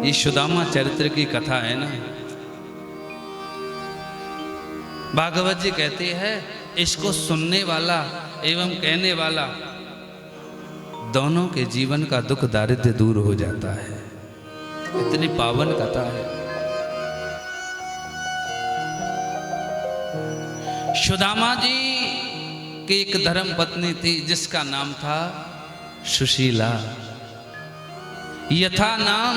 ये सुदामा चरित्र की कथा है ना। भागवत जी कहते हैं इसको सुनने वाला एवं कहने वाला दोनों के जीवन का दुख दारिद्र्य दूर हो जाता है। इतनी पावन कथा है। सुदामा जी की एक धर्म पत्नी थी जिसका नाम था सुशीला। यथा नाम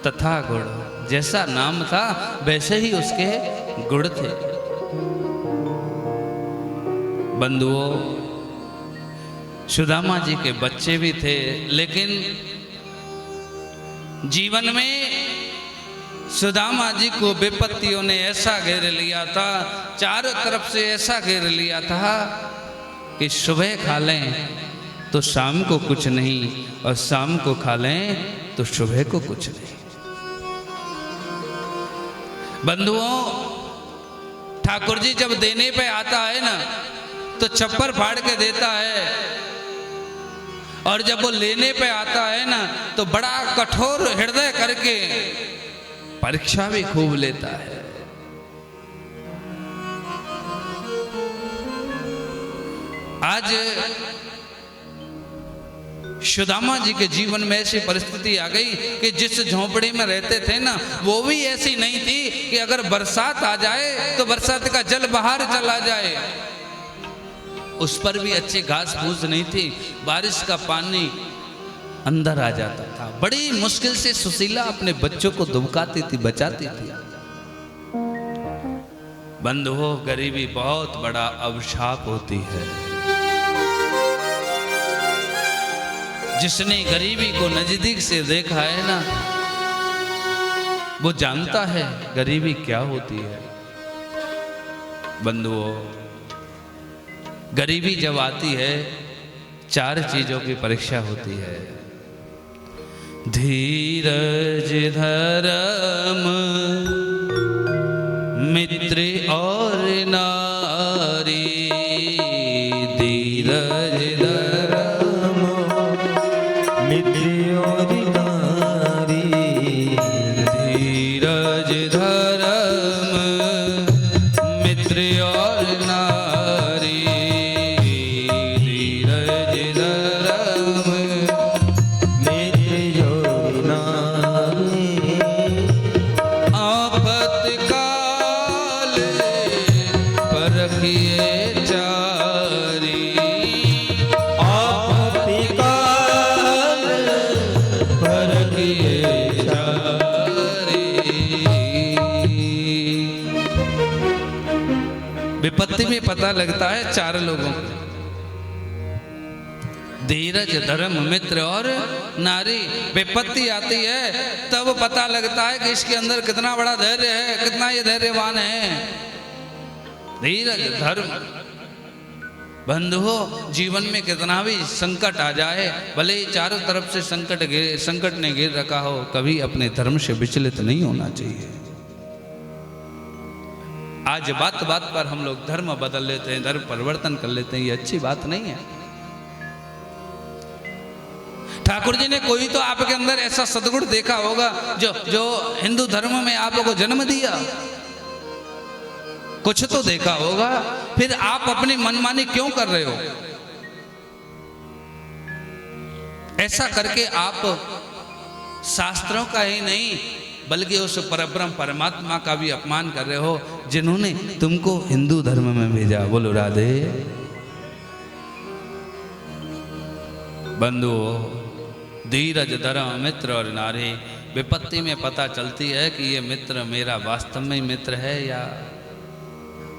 तथा गुण, जैसा नाम था वैसे ही उसके गुण थे। बंधुओं, सुदामा जी के बच्चे भी थे, लेकिन जीवन में सुदामा जी को विपत्तियों ने ऐसा घेर लिया था, चारों तरफ से ऐसा घेर लिया था कि सुबह खा लें तो शाम को कुछ नहीं, और शाम को खा लें तो सुबह को कुछ नहीं। बंधुओं, ठाकुर जी जब देने पे आता है ना तो छप्पर फाड़ के देता है, और जब वो लेने पे आता है ना तो बड़ा कठोर हृदय करके परीक्षा भी खूब लेता है। आज सुदामा जी के जीवन में ऐसी परिस्थिति आ गई कि जिस झोंपड़ी में रहते थे ना वो भी ऐसी नहीं थी कि अगर बरसात आ जाए तो बरसात का जल बाहर चला जाए, उस पर भी अच्छी घास फूस नहीं थी, बारिश का पानी अंदर आ जाता था। बड़ी मुश्किल से सुशीला अपने बच्चों को दुबकाती थी, बचाती थी। बंधुओं, गरीबी बहुत बड़ा अभिशाप होती है। जिसने गरीबी को नजदीक से देखा है ना वो जानता है गरीबी क्या होती है। बंधुओं, गरीबी जब आती है चार चीजों की परीक्षा होती है। धीरज, धर्म, मित्र और नारी। धीरज, धर्म, मित्र और नारी। धीरज, धर्म, मित्र और नारी। विपत्ति में पता लगता है चार लोगों को, धीरज, धर्म, मित्र और नारी। विपत्ति आती है तब पता लगता है कि इसके अंदर कितना बड़ा धैर्य है, कितना ये धैर्यवान है। धीरज, धर्म। बंधुओं, जीवन में कितना भी संकट आ जाए, भले ही चारों तरफ से संकट ने घेर रखा हो, कभी अपने धर्म से विचलित नहीं होना चाहिए। आज बात बात पर हम लोग धर्म बदल लेते हैं, धर्म परिवर्तन कर लेते हैं, ये अच्छी बात नहीं है। ठाकुर जी ने कोई तो आपके अंदर ऐसा सद्गुण देखा होगा जो हिंदू धर्म में आपको जन्म दिया, कुछ तो देखा होगा, फिर आप अपनी मनमानी क्यों कर रहे हो? ऐसा करके आप शास्त्रों का ही नहीं बल्कि उस परब्रह्म परमात्मा का भी अपमान कर रहे हो जिन्होंने तुमको हिंदू धर्म में भेजा। बोलो राधे। बंधुओं, धीरज, धर्म, मित्र और नारी। विपत्ति में पता चलती है कि ये मित्र मेरा वास्तव में मित्र है या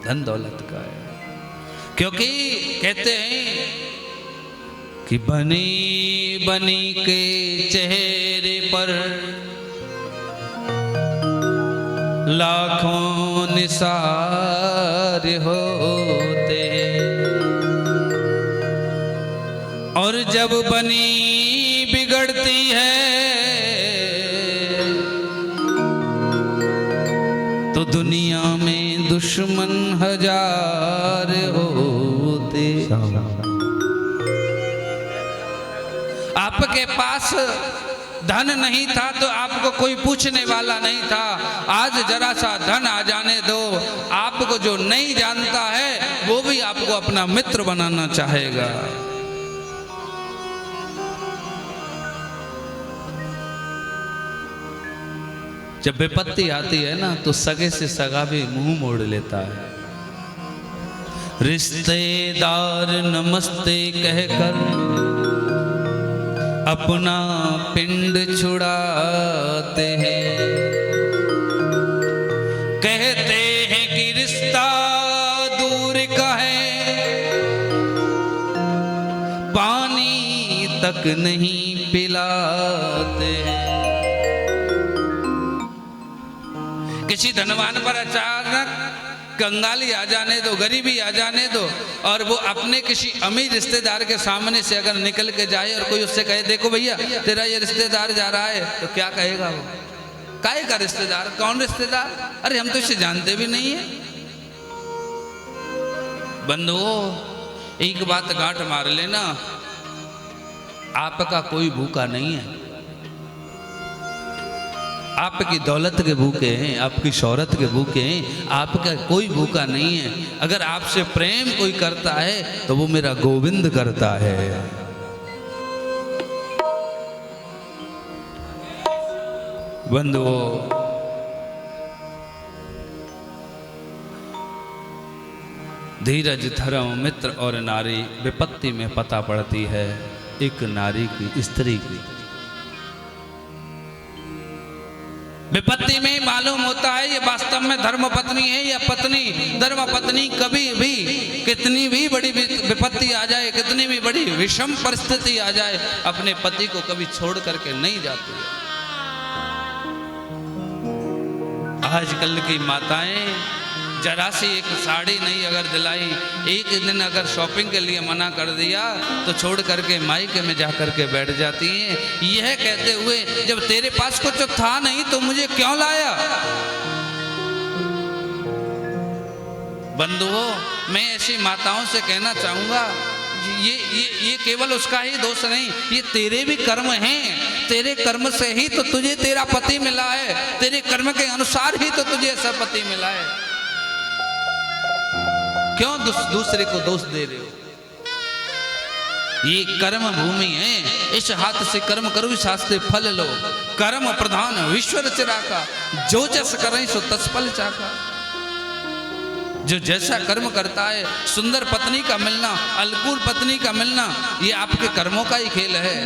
धन दौलत का है। क्योंकि कहते हैं कि बनी बनी के चेहरे पर लाखों निसार होते, और जब बनी बिगड़ती है तो दुनिया में दुश्मन हजार होते। आपके पास धन नहीं था तो आपको कोई पूछने वाला नहीं था। आज जरा सा धन आ जाने दो, आपको जो नहीं जानता है वो भी आपको अपना मित्र बनाना चाहेगा। जब विपत्ति आती है ना तो सगे से सगा भी मुंह मोड़ लेता है। रिश्तेदार नमस्ते कहकर अपना पिंड छुड़ाते हैं, कहते हैं कि रिश्ता दूर का है, पानी तक नहीं पिलाते हैं। किसी धनवान पर अचानक कंगाली आ जाने दो, गरीबी आ जाने दो, और वो अपने किसी अमीर रिश्तेदार के सामने से अगर निकल के जाए और कोई उससे कहे देखो भैया तेरा ये रिश्तेदार जा रहा है, तो क्या कहेगा वो? काहे का रिश्तेदार? कौन रिश्तेदार? अरे हम तो इसे जानते भी नहीं है। बंधुओं, एक बात गांठ मार लेना, आपका कोई भूखा नहीं है। आपकी दौलत के भूखे हैं, आपकी शौहरत के भूखे हैं, आपका कोई भूखा नहीं है। अगर आपसे प्रेम कोई करता है तो वो मेरा गोविंद करता है। बंधुओं, धीरज, धर्म, मित्र और नारी विपत्ति में पता पड़ती है एक नारी की, स्त्री की। विपत्ति में मालूम होता है ये वास्तव में धर्म पत्नी है या पत्नी। धर्म पत्नी कभी भी कितनी भी बड़ी विपत्ति आ जाए, कितनी भी बड़ी विषम परिस्थिति आ जाए, अपने पति को कभी छोड़ करके नहीं जाती है। आजकल की माताएं जरा सी एक साड़ी नहीं अगर दिलाई, एक दिन अगर शॉपिंग के लिए मना कर दिया तो छोड़ करके मायके में जा करके बैठ जाती हैं, यह कहते हुए जब तेरे पास कुछ था नहीं तो मुझे क्यों लाया। बंधुओं, मैं ऐसी माताओं से कहना चाहूंगा, ये केवल उसका ही दोष नहीं, ये तेरे भी कर्म हैं। तेरे कर्म से ही तो तुझे तेरा पति मिला है, तेरे कर्म के अनुसार ही तो तुझे ऐसा पति मिला है। क्यों दूसरे को दोष दे रहे हो? ये कर्म भूमि है, इस हाथ से कर्म करो, इस हाथ से फल लो। कर्म प्रधान विश्व रचना का, जो जस करें सो तस फल चाका। जो जैसा कर्म करता है, सुंदर पत्नी का मिलना, अनुकूल पत्नी का मिलना, ये आपके कर्मों का ही खेल है।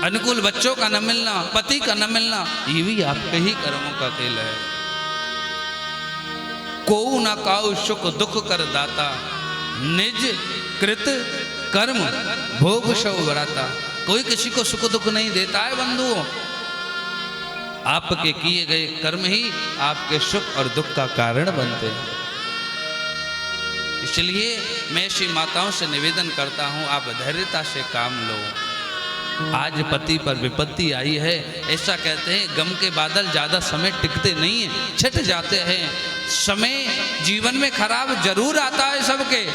अनुकूल बच्चों का न मिलना, पति का न मिलना, ये भी आपके ही कर्मों का खेल है। को न काऊ सुख दुख कर दाता, निज कृत कर्म भोग शव बराता। कोई किसी को सुख दुख नहीं देता है बंधुओं, आपके किए गए कर्म ही आपके सुख और दुख का कारण बनते हैं। इसलिए मैं ऐसी माताओं से निवेदन करता हूं, आप धैर्यता से काम लो। आज पति पर विपत्ति आई है, ऐसा कहते हैं गम के बादल ज्यादा समय टिकते नहीं हैं, छिट जाते हैं। समय जीवन में खराब जरूर आता है सबके,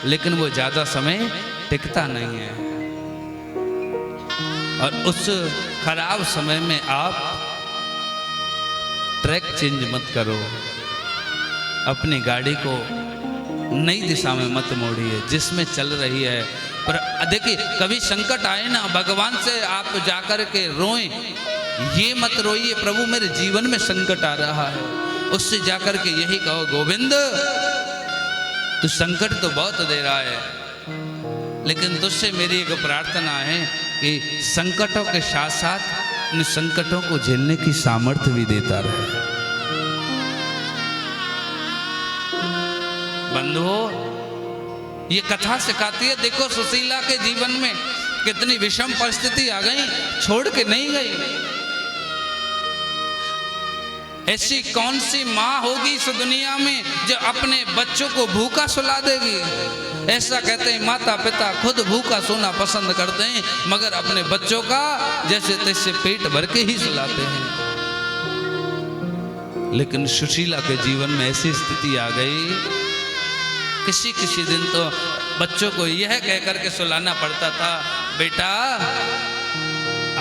लेकिन वो ज्यादा समय टिकता नहीं है। और उस खराब समय में आप ट्रैक चेंज मत करो, अपनी गाड़ी को नई दिशा में मत मोड़िए जिसमें चल रही है। पर देखिए, कभी संकट आए ना, भगवान से आप जाकर के रोएं, ये मत रोइए प्रभु मेरे जीवन में संकट आ रहा है। उससे जाकर के यही कहो, गोविंद तू संकट तो बहुत दे रहा है, लेकिन तुझसे मेरी एक प्रार्थना है कि संकटों के साथ साथ इन संकटों को झेलने की सामर्थ्य भी देता रहे। बंधुओं, ये कथा सिखाती है, देखो सुशीला के जीवन में कितनी विषम परिस्थिति आ गई, छोड़ के नहीं गई। ऐसी कौन सी माँ होगी इस दुनिया में जो अपने बच्चों को भूखा सुला देगी? ऐसा कहते हैं माता पिता खुद भूखा सोना पसंद करते हैं, मगर अपने बच्चों का जैसे तैसे पेट भर के ही सुलाते हैं। लेकिन सुशीला के जीवन में ऐसी स्थिति आ गई, किसी किसी दिन तो बच्चों को यह कह करके सुलाना पड़ता था, बेटा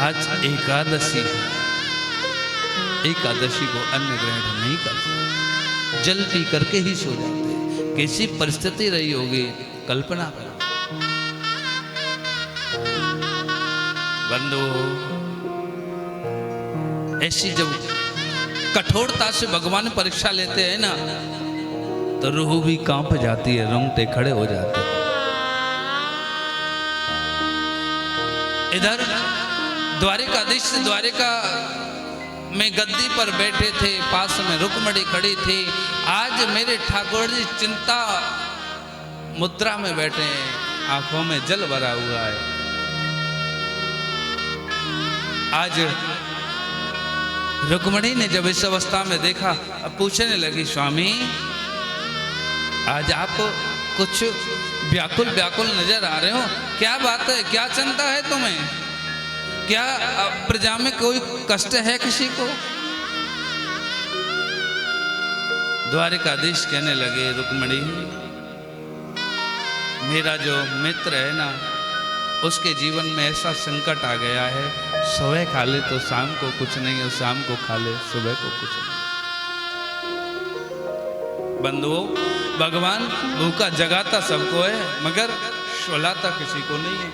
आज एकादशी है, एकादशी को अन्न ग्रहण नहीं करते, जल पी करके ही सो जाते। कैसी परिस्थिति रही होगी कल्पना करो। बंधु, ऐसी जब कठोरता से भगवान परीक्षा लेते हैं ना, तो रूह भी कांप जाती है, रोंगटे खड़े हो जाते हैं। इधर द्वारिकाधीश द्वारिका में गद्दी पर बैठे थे, पास में रुक्मणी खड़ी थी। आज मेरे ठाकुर जी चिंता मुद्रा में बैठे हैं, आंखों में जल भरा हुआ है। आज रुक्मणी ने जब इस अवस्था में देखा, अब पूछने लगी, स्वामी आज आप कुछ व्याकुल व्याकुल नजर आ रहे हो, क्या बात है, क्या चिंता है तुम्हें, क्या प्रजा में कोई कष्ट है किसी को? द्वारिकाधीश कहने लगे, रुक्मणी मेरा जो मित्र है ना, उसके जीवन में ऐसा संकट आ गया है, सुबह खा ले तो शाम को कुछ नहीं, और शाम को खा ले सुबह को कुछ नहीं। बंधुओं, भगवान भूखा जगाता सबको है, मगर सुलाता किसी को नहीं है।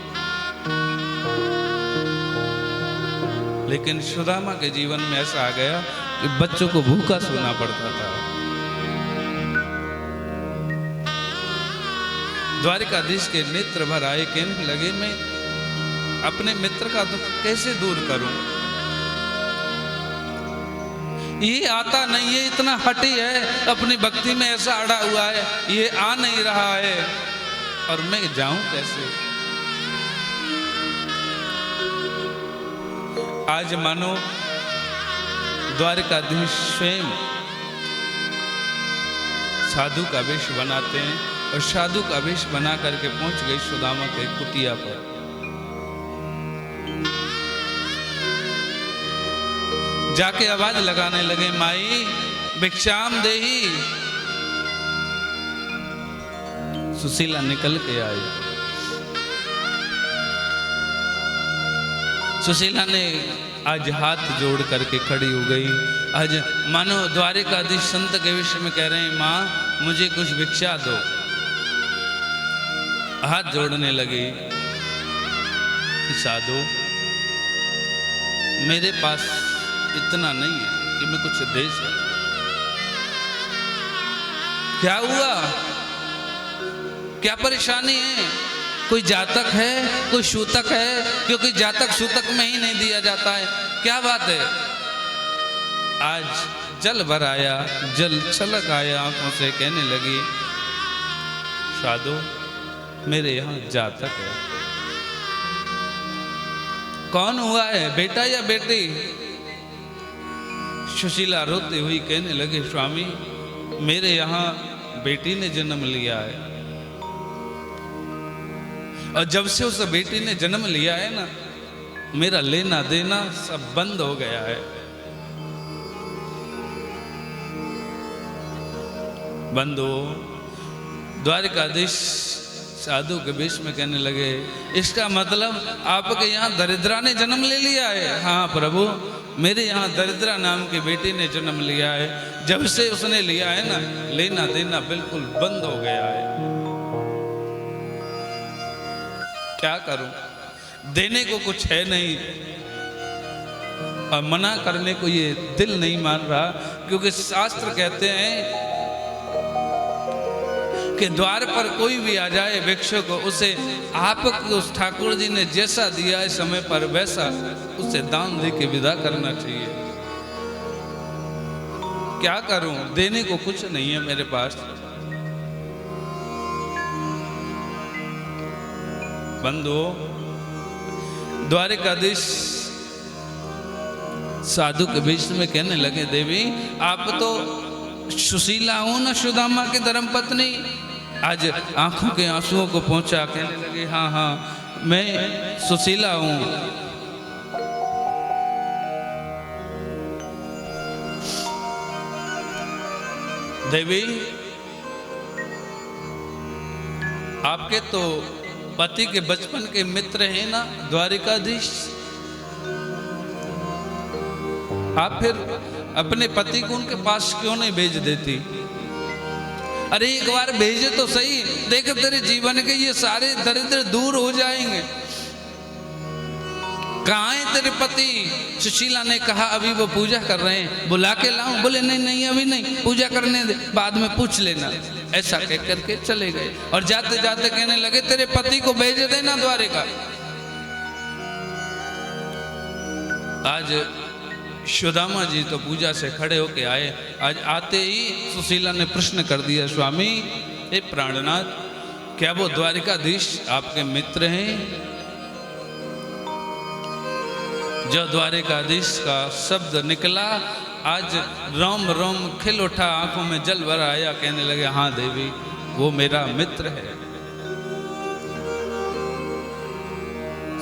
लेकिन सुदामा के जीवन में ऐसा आ गया कि बच्चों को भूखा सोना पड़ता था। द्वारिकाधीश के नेत्र भर आए, कहने लगे, मैं अपने मित्र का दुख कैसे दूर करूं? ये आता नहीं है, इतना हठी है, अपनी भक्ति में ऐसा अड़ा हुआ है, ये आ नहीं रहा है, और मैं जाऊं कैसे? आज मानो द्वारिकाधीश स्वयं साधु का वेश बनाते हैं, और साधु का वेश बना करके पहुंच गई सुदामा के कुटिया पर। जाके आवाज लगाने लगे, माई भिक्षाम देही। सुशीला निकल के आई। सुशीला ने आज हाथ जोड़ करके खड़ी हो गई। आज मानो द्वारिकाधीश संत के विषय में कह रहे हैं, माँ मुझे कुछ भिक्षा दो। हाथ जोड़ने लगी। साधु, मेरे पास इतना नहीं है कि मैं कुछ दे सकूं। क्या हुआ, क्या परेशानी है? कोई जातक है, कोई सूतक है? क्योंकि जातक सूतक में ही नहीं दिया जाता है। क्या बात है? आज जल भर आया, जल छलक आया आंखों से। कहने लगी, साधु मेरे यहाँ जातक है। कौन हुआ है, बेटा या बेटी? सुशीला रोती हुई कहने लगी, स्वामी मेरे यहाँ बेटी ने जन्म लिया है, और जब से उस बेटी ने जन्म लिया है ना, मेरा लेना देना सब बंद हो गया है। बंधु, द्वारिकाधीश साधु के बीच में कहने लगे, इसका मतलब आपके यहाँ दरिद्रा ने जन्म ले लिया है? हाँ प्रभु, मेरे यहाँ दरिद्रा नाम की बेटी ने जन्म लिया है। जब से उसने लिया है ना, लेना देना बिल्कुल बंद हो गया है। क्या करूं, देने को कुछ है नहीं, और मना करने को ये दिल नहीं मान रहा, क्योंकि शास्त्र कहते हैं कि द्वार पर कोई भी आ जाए भिक्षु को, उसे आपको उस ठाकुर जी ने जैसा दिया है समय पर, वैसा उसे दान दे के विदा करना चाहिए। क्या करूं, देने को कुछ नहीं है मेरे पास। बंधु, द्वारिकाधीश साधु के बीच में कहने लगे, देवी आप तो सुशीला हो ना, सुदामा की धर्मपत्नी। आज आंखों के आंसुओं को पहुंचा। कहने लगे, हाँ हाँ मैं सुशीला हूं। देवी आपके तो पति के बचपन के मित्र हैं ना द्वारिकाधीश, आप फिर अपने पति को उनके पास क्यों नहीं भेज देती? अरे एक बार भेजे तो सही, देख तेरे जीवन के ये सारे दरिद्र दूर हो जाएंगे। कहाँ है तेरे पति? सुशीला ने कहा अभी वो पूजा कर रहे हैं, बुला के लाऊं? बोले नहीं नहीं अभी नहीं, पूजा करने दे, बाद में पूछ लेना। ऐसा कह करके चले गए और जाते जाते कहने लगे तेरे पति को भेज देना द्वारिका। आज सुदामा जी तो पूजा से खड़े होके आए। आज आते ही सुशीला ने प्रश्न कर दिया, स्वामी हे प्राणनाथ, क्या वो द्वारिकाधीश आपके मित्र हैं? जो द्वारिकाधीश का शब्द निकला, आज रोम रोम खिल उठा, आंखों में जल भर आया। कहने लगे हाँ देवी, वो मेरा मित्र है।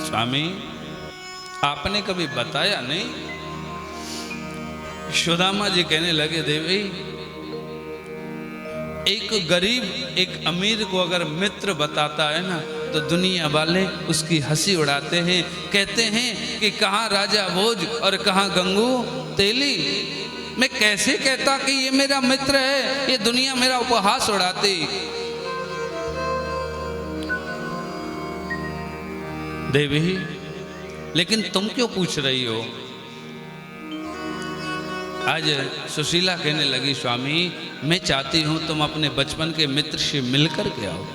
स्वामी आपने कभी बताया नहीं? सुदामा जी कहने लगे देवी, एक गरीब एक अमीर को अगर मित्र बताता है ना तो दुनिया वाले उसकी हंसी उड़ाते हैं। कहते हैं कि कहाँ राजा भोज और कहाँ गंगू तेली। मैं कैसे कहता कि ये मेरा मित्र है, ये दुनिया मेरा उपहास उड़ाती। देवी लेकिन तुम क्यों पूछ रही हो? आज सुशीला कहने लगी स्वामी मैं चाहती हूं तुम अपने बचपन के मित्र से मिलकर के आओ।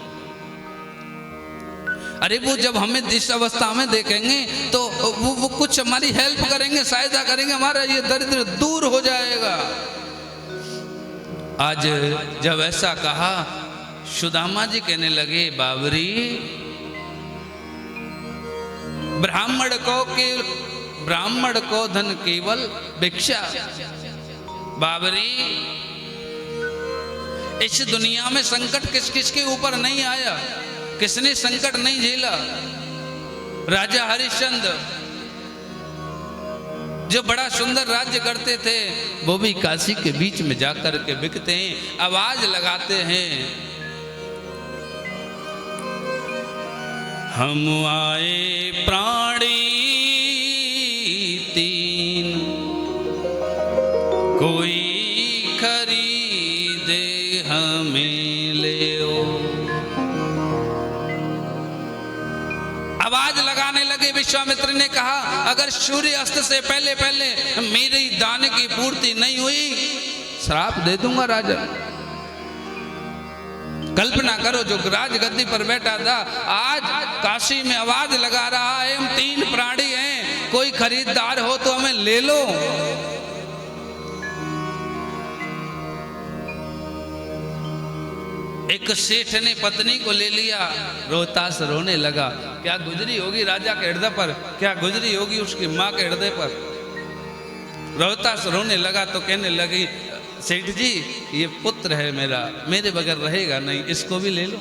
अरे वो जब हमें इस अवस्था में देखेंगे तो वो कुछ हमारी हेल्प करेंगे, सहायता करेंगे, हमारा ये दरिद्र दूर हो जाएगा। आज जब ऐसा कहा, सुदामा जी कहने लगे बाबरी, ब्राह्मण को धन केवल भिक्षा। बाबरी, इस दुनिया में संकट किस किस के ऊपर नहीं आया? किसने संकट नहीं झेला? राजा हरिश्चंद्र जो बड़ा सुंदर राज्य करते थे, वो भी काशी के बीच में जाकर के बिकते हैं, आवाज लगाते हैं, हम आए प्राणी तीन, कोई खरीदे हमें ले। आवाज लगाने लगे। विश्वामित्र ने कहा अगर सूर्य अस्त से पहले पहले मेरी दान की पूर्ति नहीं हुई, श्राप दे दूंगा राजा। कल्पना करो, जो राजगद्दी पर बैठा था आज काशी में आवाज लगा रहा है, हम तीन प्राणी हैं, कोई खरीदार हो तो हमें ले लो। एक सेठ ने पत्नी को ले लिया, रोहतास रोने लगा। क्या गुजरी होगी राजा के हृदय पर, क्या गुजरी होगी उसकी माँ के हृदय पर। रोहतास रोने लगा तो कहने लगी सेठ जी ये पुत्र है मेरा, मेरे बगैर रहेगा नहीं, इसको भी ले लो।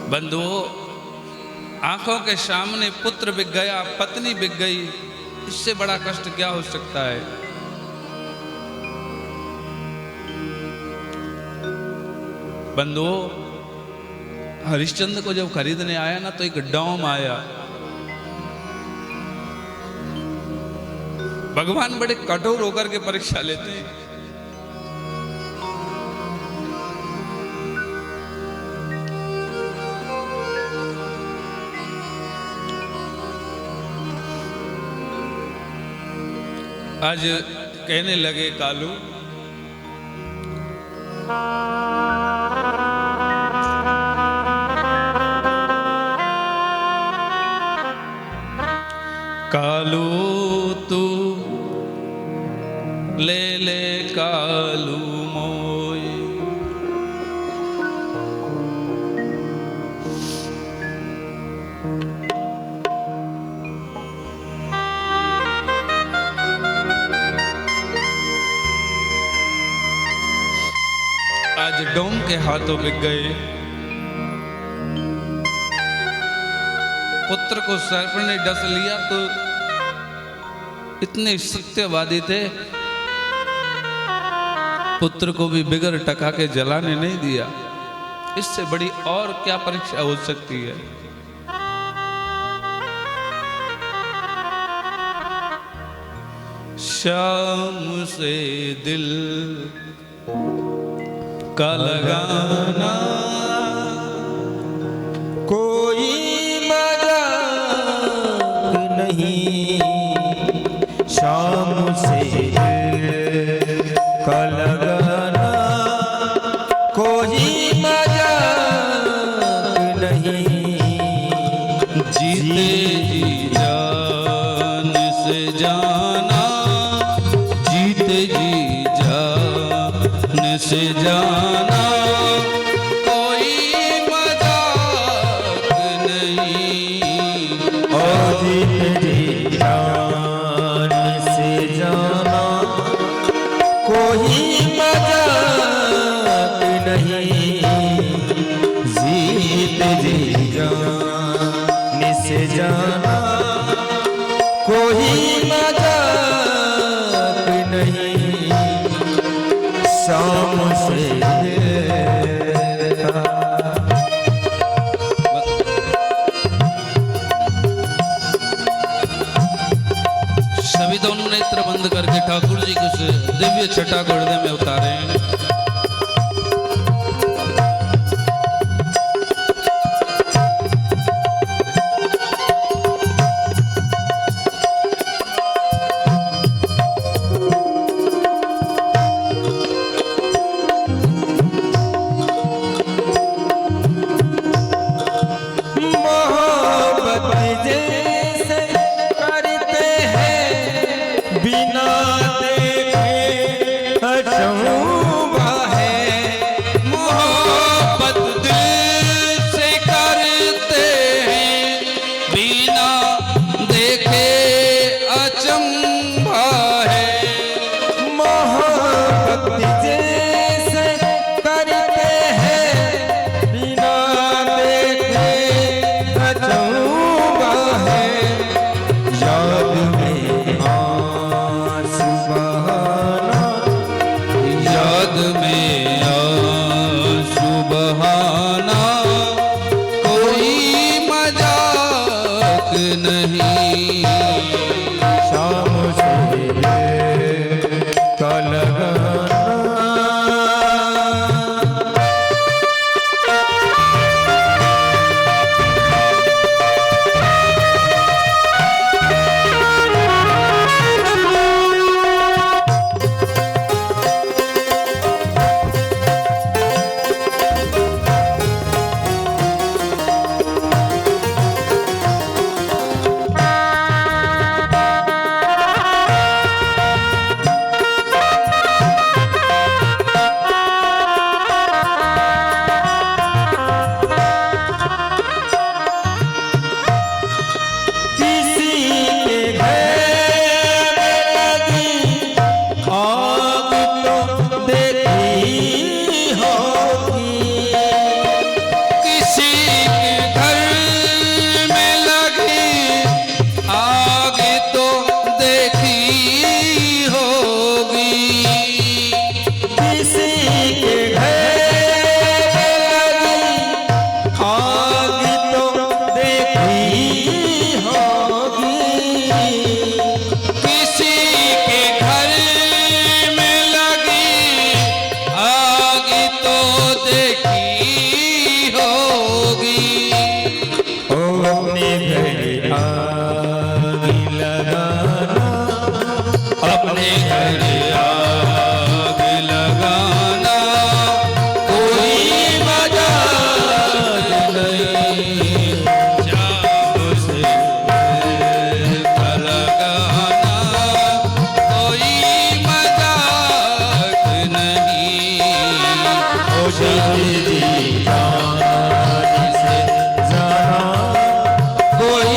बंधुओं, आंखों के सामने पुत्र बिक गया, पत्नी बिक गई, इससे बड़ा कष्ट क्या हो सकता है। बंधुओं, हरिश्चंद्र को जब खरीदने आया ना तो एक डोम आया। भगवान बड़े कठोर होकर के परीक्षा लेते हैं। आज कहने लगे कालू, कालू तू ले ले कालू मोय, आज डोम के हाथों बिक गए। पुत्र को सर्प ने डस लिया तो इतने सत्यवादी थे, पुत्र को भी बिगर टका के जलाने नहीं दिया। इससे बड़ी और क्या परीक्षा हो सकती है। शाम से दिल का लगाना कोई मजाक नहीं, शाम से दिल का लगाना कोई मजाक नहीं। जीते जी जान से जाना, जीते जी जान से जाना कोई मजाक नहीं। और जीते जी जान से जाना कोई मजाक नहीं। जीते जी जान से जाना कोई मजाक नहीं। शाम से सभी दोनों नेत्र बंद करके ठाकुर जी को उस दिव्य छटा को हृदय में उतारे। कोई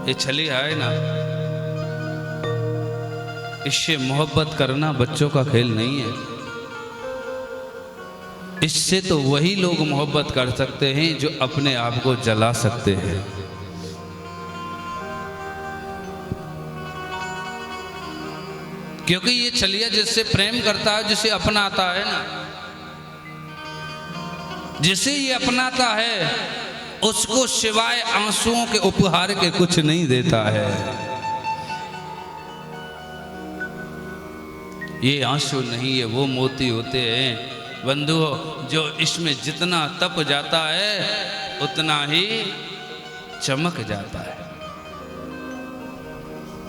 ये छलिया है ना, इससे मोहब्बत करना बच्चों का खेल नहीं है। इससे तो वही लोग मोहब्बत कर सकते हैं जो अपने आप को जला सकते हैं। क्योंकि ये छलिया जिससे प्रेम करता है, जिसे अपनाता है ना, जिसे ये अपनाता है, उसको सिवाय आंसुओं के उपहार के कुछ नहीं देता है। ये आंसू नहीं, ये वो मोती होते हैं बंधुओं, जो इसमें जितना तप जाता है उतना ही चमक जाता है।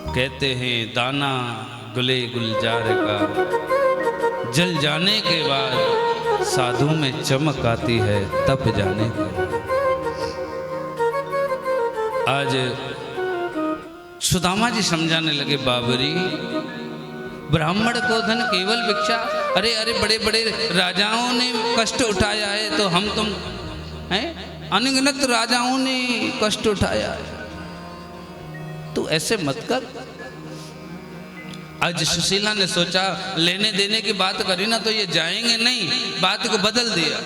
कहते हैं दाना गुले गुलजार का जल जाने के बाद साधु में चमक आती है तप जाने के बाद। आज सुदामा जी समझाने लगे, बाबरी ब्राह्मण को धन केवल भिक्षा। अरे अरे बड़े बड़े राजाओं ने कष्ट उठाया है, तो हम तुम हैं, अनगिनत राजाओं ने कष्ट उठाया है, तो ऐसे मत कर। आज सुशीला ने सोचा लेने देने की बात करी ना तो ये जाएंगे नहीं, बात को बदल दिया।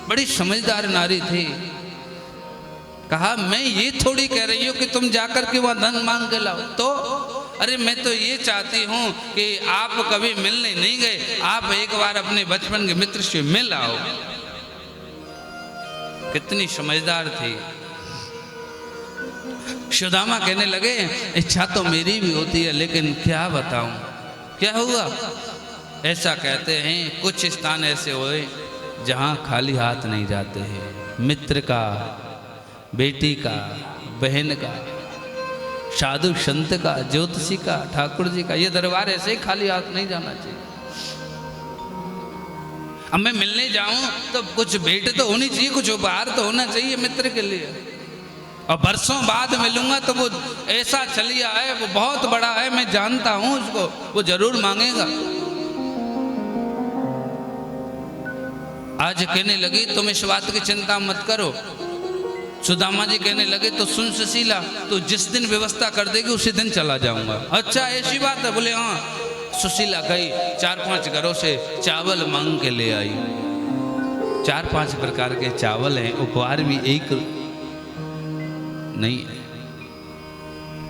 बड़ी समझदार नारी थी। कहा मैं ये थोड़ी कह रही हूँ कि तुम जाकर के वहां धन मांग के लाओ, तो अरे मैं तो ये चाहती हूँ कि आप कभी मिलने नहीं गए, आप एक बार अपने बचपन के मित्र से मिल आओ। कितनी समझदार थी। सुदामा कहने लगे इच्छा तो मेरी भी होती है, लेकिन क्या बताऊं, क्या हुआ। ऐसा कहते हैं कुछ स्थान ऐसे हुए जहां खाली हाथ नहीं जाते हैं। मित्र का, बेटी का, बहन का, साधु संत का, ज्योतिषी का, ठाकुर जी का, ये दरबार ऐसे ही खाली हाथ नहीं जाना चाहिए। अब मैं मिलने जाऊं तो कुछ भेंट तो होनी चाहिए, कुछ उपहार तो होना चाहिए मित्र के लिए। और बरसों बाद मिलूंगा तो वो ऐसा छलिया है, वो बहुत बड़ा है, मैं जानता हूं उसको, वो जरूर मांगेगा। आज कहने लगी तुम इस बात की चिंता मत करो। सुदामा जी कहने लगे तो सुन सुशीला, तो जिस दिन व्यवस्था कर देगी उसी दिन चला जाऊंगा। अच्छा ऐसी बात है? बोले हाँ। सुशीला गई, 4-5 घरों से चावल मांग के ले आई। 4-5 प्रकार के चावल हैं, उपहार भी एक नहीं है।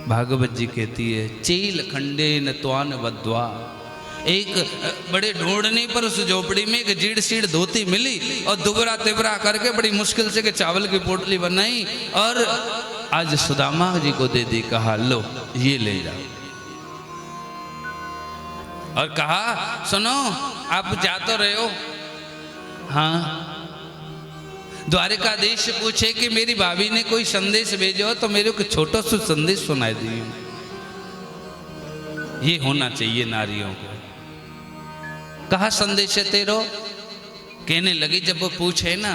भागवत जी कहती है चील खंडे न त्वान वद्वा। एक बड़े ढूंढने पर उस झोपड़ी में एक जीड़ सीड़ धोती मिली और दुबरा तिबरा करके बड़ी मुश्किल से के चावल की पोटली बनाई और आज सुदामा जी को दे दी। कहा लो ये ले जाओ। और कहा सुनो आप जा तो रहे हो, हाँ। द्वारिकाधीश पूछे कि मेरी भाभी ने कोई संदेश भेजो तो मेरे को छोटा सा संदेश सुनाई दी। ये होना चाहिए नारियों को। कहा संदेश है तेरो? कहने लगी जब वो पूछे ना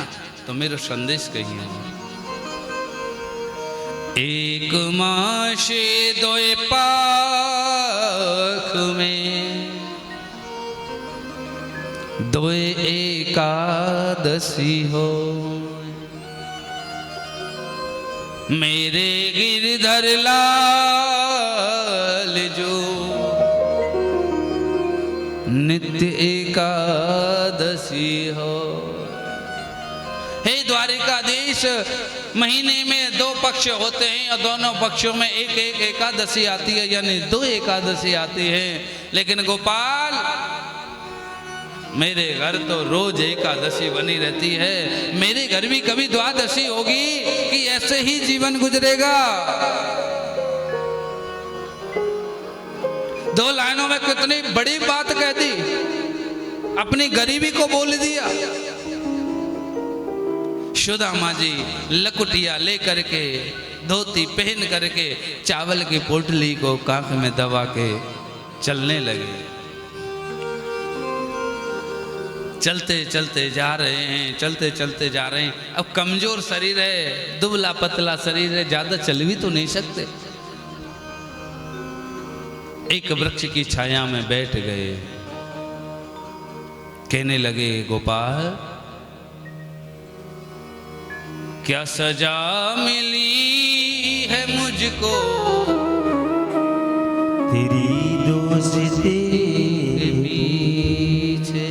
तो मेरा संदेश कहिए। एक मासे दोए पाख में दोए एकादशी हो, मेरे गिरधर लाल जो नित्य एकादशी हो। हे द्वारिकाधीश, महीने में 2 पक्ष होते हैं और दोनों पक्षों में एक एक एकादशी आती है, यानी 2 एकादशी आती है। लेकिन गोपाल मेरे घर तो रोज एकादशी बनी रहती है, मेरे घर भी कभी द्वादशी होगी कि ऐसे ही जीवन गुजरेगा। 2 लाइनों में कितनी बड़ी बात कह दी, अपनी गरीबी को बोल दिया। सुदामा जी लकुटिया लेकर के, धोती पहन करके, चावल की पोटली को काख में दबा के चलने लगे। चलते चलते जा रहे हैं, चलते चलते जा रहे हैं। अब कमजोर शरीर है, दुबला पतला शरीर है, ज्यादा चल भी तो नहीं सकते। एक वृक्ष की छाया में बैठ गए। कहने लगे गोपाल क्या सजा मिली है मुझको तेरी दोस्ती के पीछे।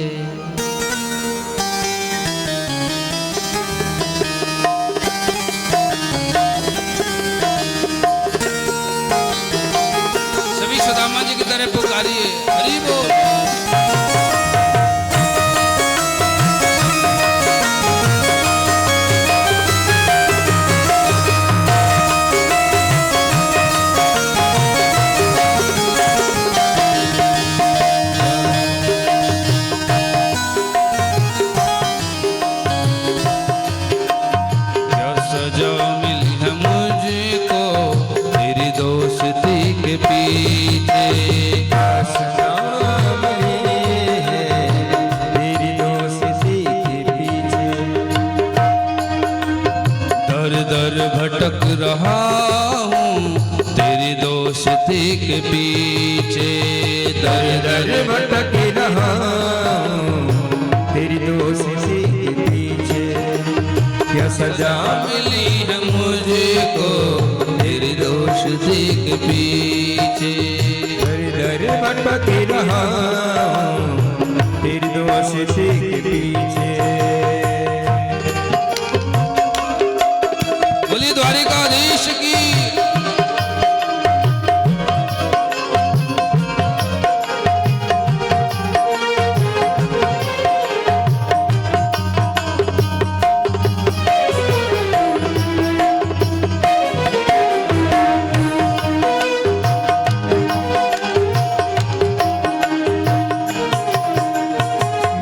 सभी सुदामा जी की तरह पुकारिए, हरि बोल। भटक रहा हूँ तेरी दोस्ती के पीछे, दर दर भटक रहा हूँ तेरी दोस्ती के पीछे। क्या सजा मिली है मुझको तेरी दोस्ती के पीछे, दर दर भटक रहा हूँ तेरी दोस्ती के पीछे। बोली द्वारिकाधीश की।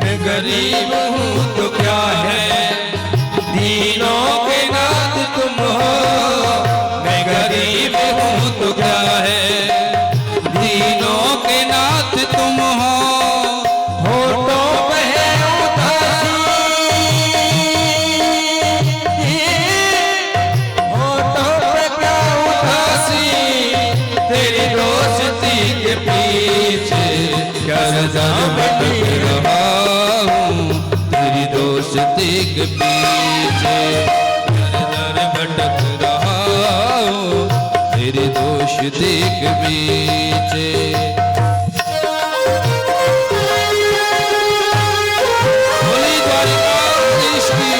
मैं गरीब हूँ तो क्या है, दीनों के नाथ तुम हो। मैं गरीब हूँ तो क्या है, दीनों के नाथ तुम हो। होठों पे है उदासी, होठों पे क्या उदासी, तेरी दोस्ती के पीछे क्या सजा भटक रहा हूँ तेरी दोस्ती के पीछे, दर दर भटक रहा हूँ तेरी दोस्ती के पीछे। बोली द्वारिकाधीश की।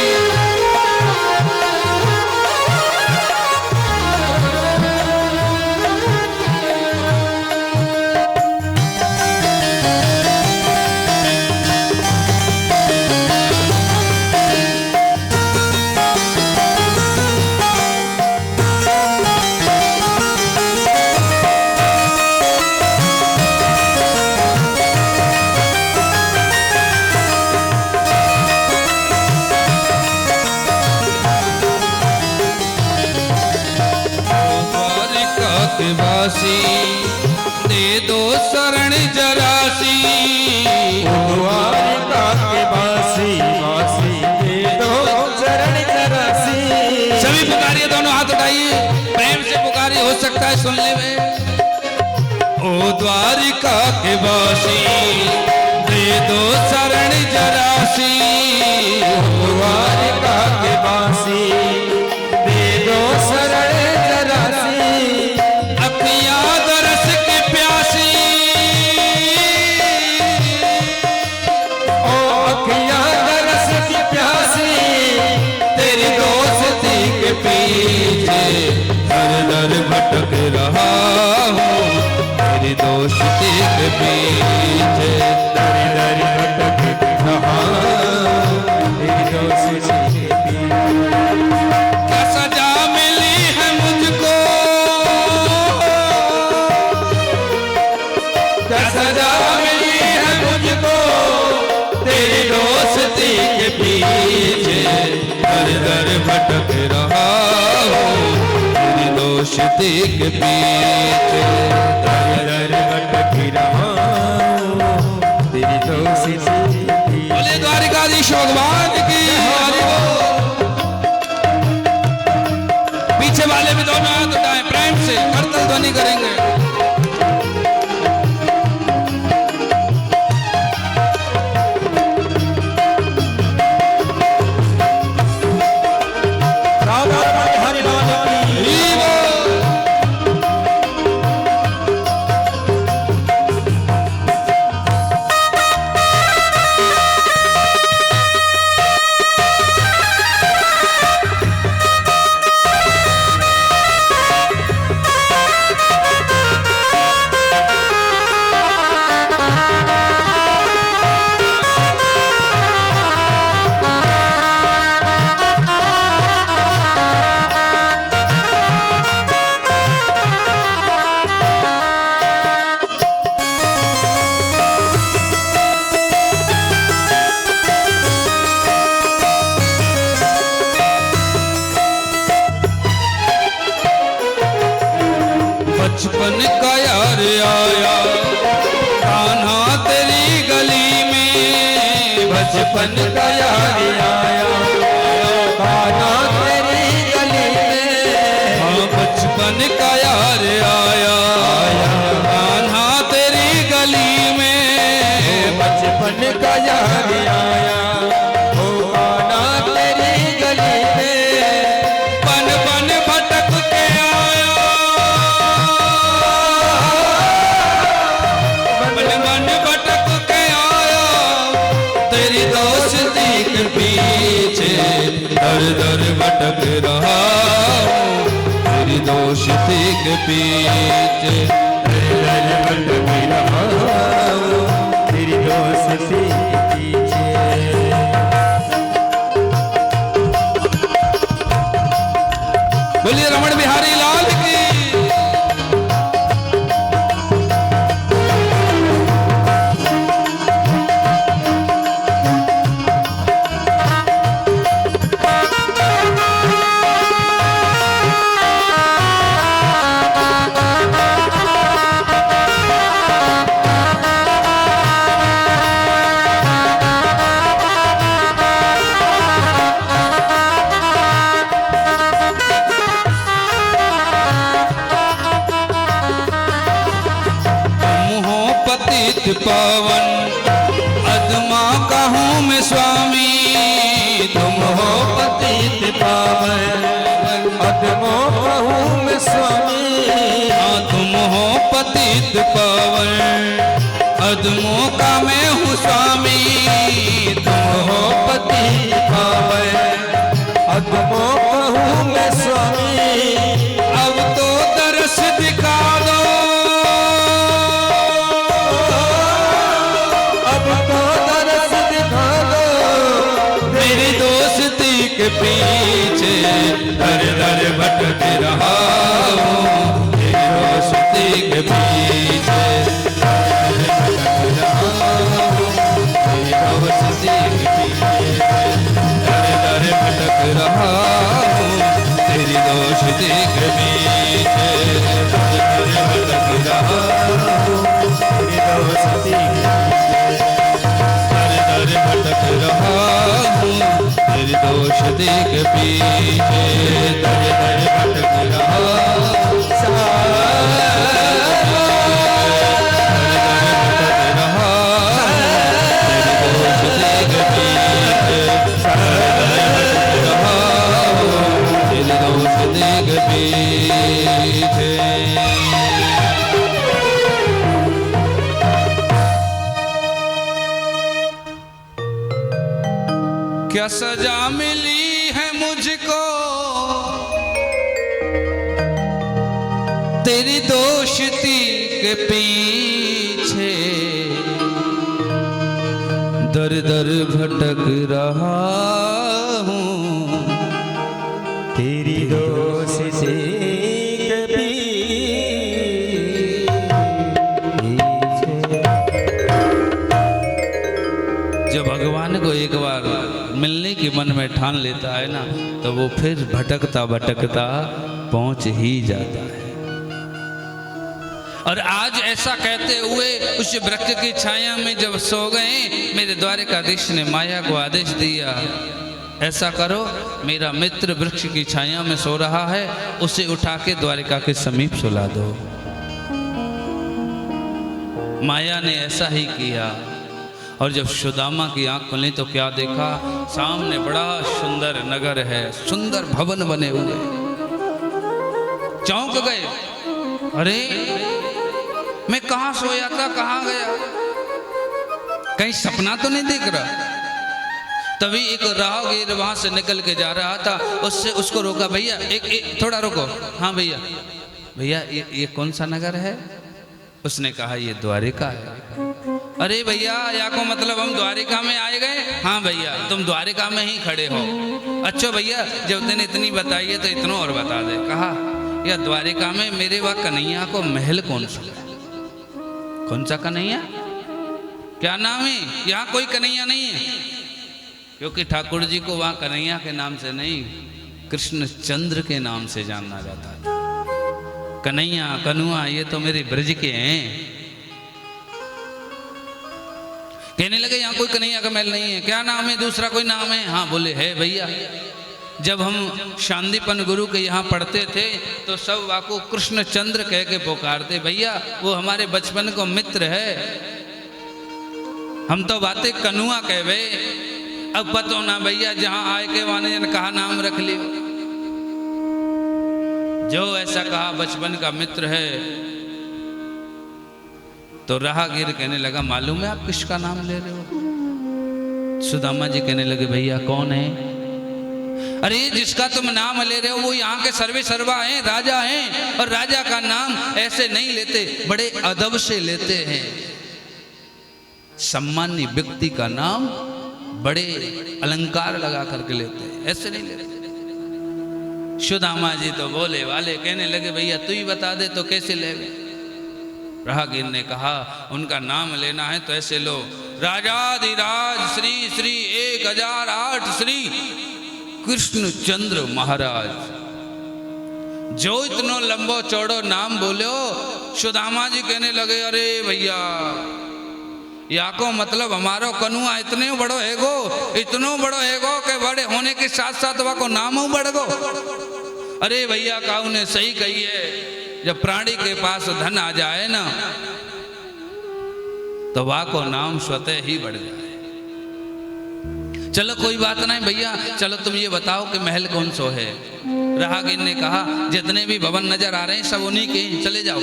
वासी दे दो शरण जरासी, द्वारिका के बासी बासी दे दो शरण जरासी। सभी पुकारिए, दोनों हाथ उठाइए, प्रेम से पुकारिए, हो सकता है सुन ले वे। ओ द्वारिका के वासी दे दो शरण जरासी, द्वारिका के बासी दे दो शरण जरासी। अखियां दरस की प्यासी, ओ अखियां दरस की प्यासी, तेरी दोस्ती के पीछे दर दर भटक रहा हूँ तेरी दोस्ती के पीछे, दर दर भटक रहा तेरी दोस्ती के पीछे। क्या सजा मिली है मुझको, क्या सजा मिली है मुझको तेरी दोस्ती के पीछे, दर दर भटक रहा हूँ तेरी दोस्ती के पीछे, दर दर भटक रहा तेरी दोस्ती के पीछे। बोले द्वारिकाधीश भगवान की हरि बोल। पीछे वाले भी दोनों हाथ उठाएं, प्रेम से करतल ध्वनि करेंगे। राधा हरि लाल की हरि बोल। बचपन का यार आया कान्हा तेरी गली में। हाँ बचपन का यार आया कान्हा तेरी गली में। बचपन का यार आया ओ कान्हा तेरी गली में। बन बन भटक के आया बन बन भटक के आया तेरी दोस्ती के पीछे दर दर भटक रहा हूँ तेरी दोस्ती के पीछे। दर भटक रहा हूँ तेरी दोस्ती के पीछे। बोलिए रमण बिहारी लाल की। पावन अदमा का हूँ मैं स्वामी तुम हो पतित पावन अदमों का हूँ मैं स्वामी। हाँ तुम हो पतित पावन अदमों का मैं हूँ स्वामी। तुम हो पतित पावन अदमों का हूँ मैं स्वामी। अब तो तरस दिखा दो के पीछे दर दर भटक रहा हूँ तेरी दोस्ती के पीछे। दर दर भटक रहा हूँ तेरी दोस्ती के पीछे। दर दर भटक रहा हूँ तेरी दोस्ती के पीछे। दर दर भटक रहा हूँ तेरी दोस्ती के पीछे। दर दर भटक रहा क्या सजा मिली है मुझको तेरी दोस्ती के पीछे। दर दर भटक रहा हूँ तेरी दोस्ती के पीछे। जब भगवान को एक बार मिलने की मन में ठान लेता है ना तो वो फिर भटकता भटकता पहुंच ही जाता है। और आज ऐसा कहते हुए उस वृक्ष की छाया में जब सो गए मेरे द्वारिकाधीश ने माया को आदेश दिया ऐसा करो मेरा मित्र वृक्ष की छाया में सो रहा है उसे उठा के द्वारिका के समीप सुला दो। माया ने ऐसा ही किया और जब सुदामा की आंख खुली तो क्या देखा सामने बड़ा सुंदर नगर है सुंदर भवन बने हुए। चौंक गए अरे मैं कहां सोया था कहां गया कहीं सपना तो नहीं देख रहा। तभी एक राहगीर वहां से निकल के जा रहा था उससे उसको रोका भैया एक थोड़ा रुको। हाँ भैया भैया ये कौन सा नगर है। उसने कहा ये द्वारिका है। अरे भैया या को मतलब हम द्वारिका में आए गए। हाँ भैया तुम द्वारिका में ही खड़े हो। अच्छा भैया जब तूने इतनी बताई है तो इतना और बता दे। कहा या द्वारिका में मेरे वह कन्हैया को महल कौन सा है। कौन सा कन्हैया क्या नाम है। यहाँ कोई कन्हैया नहीं है क्योंकि ठाकुर जी को वहाँ कन्हैया के नाम से नहीं कृष्णचंद्र के नाम से जानना जाता है। कन्हैया कनुआ ये तो मेरे ब्रज के हैं। कहने लगे यहाँ कोई कन्हैया का महल नहीं है, क्या नाम है, दूसरा कोई नाम है? हाँ बोले है भैया। जब हम शांतिपन गुरु के यहाँ पढ़ते थे तो सब वाको कृष्णचंद्र कह के पुकारते, भैया वो हमारे बचपन को मित्र है, हम तो बातें कनुआ कहवे, अब पतो ना भैया जहाँ आए के वाने जन कहा नाम रख लियो। जो ऐसा कहा बचपन का मित्र है। तो राहगीर कहने लगा, मालूम है आप किसका नाम ले रहे हो? सुदामा जी कहने लगे, भैया कौन है? अरे जिसका तुम नाम ले रहे हो वो यहाँ के सर्वे सर्वा हैं, राजा हैं, और राजा का नाम ऐसे नहीं लेते, बड़े अदब से लेते हैं। सम्मानी व्यक्ति का नाम बड़े अलंकार लगा करके लेते हैं, ऐसे नहीं लेते। सुदामा जी तो बोले वाले, कहने लगे, भैया तू ही बता दे तो कैसे लेवे? राहगीर ने कहा, उनका नाम लेना है तो ऐसे लो, राजाधिराज श्री श्री 1008 श्री कृष्णचंद्र महाराज। जो इतनो लंबो चौड़ो नाम बोलो। सुदामा जी कहने लगे, अरे भैया या को मतलब हमारो कनुआ इतने बड़ो हैगो, इतनो बड़ो हैगो कि बड़े होने के साथ साथ वह को नाम बढ़ गो। अरे भैया काऊ ने सही कही है, जब प्राणी के पास धन आ जाए ना तो वह को नाम स्वतः ही बढ़ जाए। चलो कोई बात नहीं भैया, चलो तुम ये बताओ कि महल कौन सो है? राहगीर ने कहा, जितने भी भवन नजर आ रहे हैं सब उन्हीं के, चले जाओ।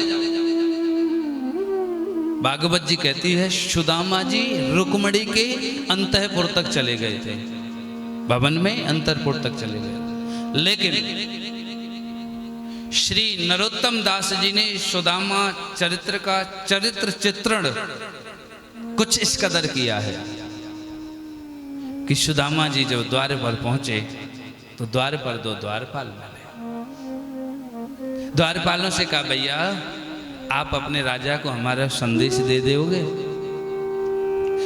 भागवत जी कहती है, सुदामा जी रुक्मणी के अंतःपुर तक चले गए थे, भवन में अंतरपुर तक चले गए। लेकिन श्री नरोत्तम दास जी ने सुदामा चरित्र का चरित्र चित्रण कुछ इस कदर किया है कि सुदामा जी जब द्वार पर पहुंचे तो द्वार पर 2 द्वारपाल मिले। द्वारपालों से कहा, भैया आप अपने राजा को हमारा संदेश दे दोगे?